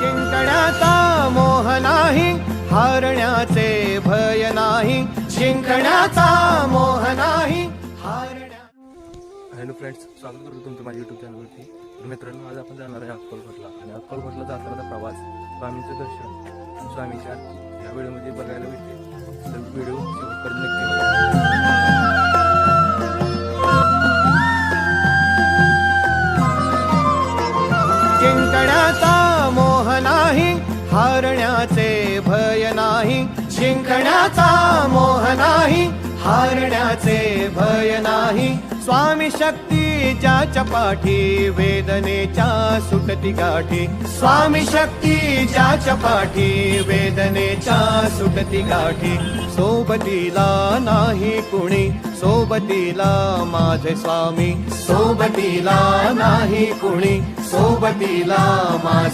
जिंकण्याचा मोह नाही, हारण्याचे भय नाही, जिंकण्याचा मोह नाही, हारण्या. हॅलो फ्रेंड्स, स्वागत करतो तुमचं माझ्या यूट्यूब चॅनलवरती. मित्रांनो, आज आपण जाणार आहे अक्कलकोटला आणि अक्कलकोटला जातानाचा प्रवास, स्वामींचं दर्शन स्वामीच्या या व्हिडिओमध्ये बघायला भेटते. तर व्हिडिओ शेवटपर्यंत नक्की बघा. जिंकण्याचा मोह नाही, हारण्याचे भय नाही, जिंकण्याचा मोह नाही, हारण्याचे भय नाही. स्वामी शक्ती ज्याच्या पाठी, वेदनेच्या सुटती गाठी. स्वामी शक्ती ज्याच्या पाठी, वेदनेच्या सुटती गाठी. सोबतीला नाही कुणी, सोबतीला माझे स्वामी. सोबतीला नाही कुणी, सोबतीला माझे